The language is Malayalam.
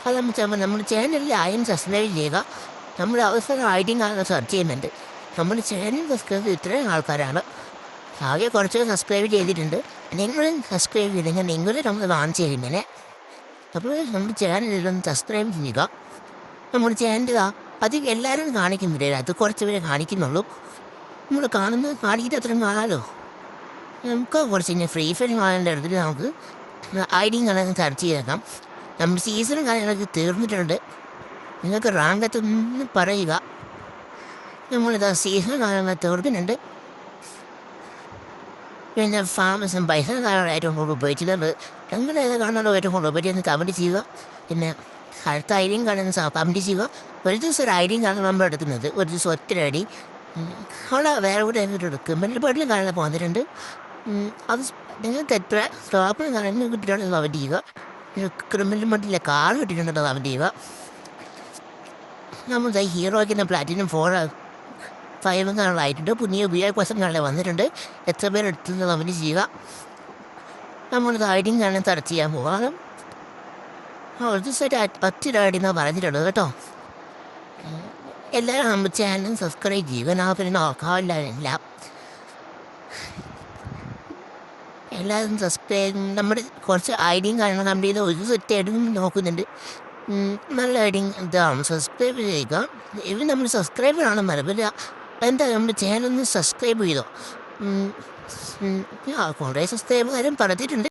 അതെന്ന് വെച്ചാൽ നമ്മുടെ ചാനലിൽ ആരും സബ്സ്ക്രൈബ് ചെയ്യുക. നമ്മൾ അവസരം ഐഡിയും കാണാൻ സെർച്ച് ചെയ്യുന്നുണ്ട്. നമ്മുടെ ചാനൽ സബ്സ്ക്രൈബ് ഇത്രയും ആൾക്കാരാണ്. ആകെ കുറച്ച് സബ്സ്ക്രൈബ് ചെയ്തിട്ടുണ്ട്. നിങ്ങളും സബ്സ്ക്രൈബ് ചെയ്തെങ്കിൽ നിങ്ങളും നമ്മൾ വാങ്ങിച്ചു ചെയ്യുന്നതിനെ. അപ്പോൾ നമ്മുടെ ചാനലിലൊന്ന് സബ്സ്ക്രൈബ് ചെയ്യുക. നമ്മുടെ ചാനൽ അത് എല്ലാവരും കാണിക്കുന്നില്ല, അത് കുറച്ച് പേരെ കാണിക്കുന്നുള്ളൂ. നമ്മൾ കാണിക്കിട്ട് അത്രയും കാണാമല്ലോ. നമുക്ക് കുറച്ച് കഴിഞ്ഞാൽ ഫ്രീ ഫയർ കാണേണ്ട ഇടത്തിൽ നമുക്ക് ഐഡിയും കാണാൻ സെർച്ച് ചെയ്തേക്കാം. നമ്മുടെ സീസണും കാര്യങ്ങളൊക്കെ തീർന്നിട്ടുണ്ട്. നിങ്ങൾക്ക് റാങ്കത്തൊന്ന് പറയുക. നമ്മളിതാ സീസൺ കാര്യങ്ങൾ തീർക്കുന്നുണ്ട്. പിന്നെ ഫാമസും പൈസ കാര്യങ്ങളും ഏറ്റവും കൂടുതൽ ഉപയോഗിച്ചിട്ടുണ്ട്. നിങ്ങളുടെ ഏത് കാണാനോ ഏറ്റവും കൂടുതൽ ഉപയോഗിച്ച് കമൻറ്റ് ചെയ്യുക. പിന്നെ അടുത്ത ഐഡിയും കാണാൻ കമൻറ്റ് ചെയ്യുക. ഒരു ദിവസം ഒരു ഐഡിയും കാണാൻ നമ്മൾ എടുക്കുന്നത്, ഒരു ദിവസം ഒറ്റ ഐഡി അവിടെ വേറെ കൂടെ കമൻറ്റ് ബോർഡിലും കാണാൻ വന്നിട്ടുണ്ട്. അത് നിങ്ങൾക്ക് എത്ര സ്റ്റോപ്പിൽ കാണാൻ കിട്ടിയിട്ടുണ്ടെന്ന് കമൻറ്റ് ചെയ്യുക. ക്രിമിനൽ മട്ടിലെ കാർ കിട്ടിയിട്ടുണ്ടെന്ന് കമൻറ്റ് ചെയ്യുക. നമ്മൾ ഹീറോയ്ക്ക് പ്ലാറ്റിനം 4-5 കാണാനായിട്ടുണ്ട്. പുതിയ ഉപയോഗ കാണാൻ വന്നിട്ടുണ്ട്. എത്ര പേരെടുത്തുനിന്ന് കമൻറ്റ് ചെയ്യുക. നമ്മളിത് ഐഡിയും കാണാൻ സെർച്ച് ചെയ്യാൻ പോകാം. ഒരു ദിവസമായിട്ട് 10 ഐഡിയെന്നാണ് പറഞ്ഞിട്ടുള്ളത് കേട്ടോ. എല്ലാവരും നമ്മുടെ ചാനൽ സബ്സ്ക്രൈബ് ചെയ്യുക. ഞാൻ പിന്നെ നോക്കാവില്ല എല്ലാം. എല്ലാവരും സബ്സ്ക്രൈബ് നമ്മുടെ കുറച്ച് ഐഡിയും കാര്യങ്ങളും കംപ്ലീറ്റ് ചെയ്ത് ഒരു സെറ്റ് ഐഡിയും നോക്കുന്നുണ്ട്. നല്ല ഐഡിയും ഇതാണ്. സബ്സ്ക്രൈബ് ചെയ്യുക. ഇവർ നമ്മൾ സബ്സ്ക്രൈബറാണ് മറപ്പില്ല. എന്താ നമ്മുടെ ചാനലൊന്ന് സബ്സ്ക്രൈബ് ചെയ്തോ. കുറേ സബ്സ്ക്രൈബ് കാര്യം പറഞ്ഞിട്ടുണ്ട്.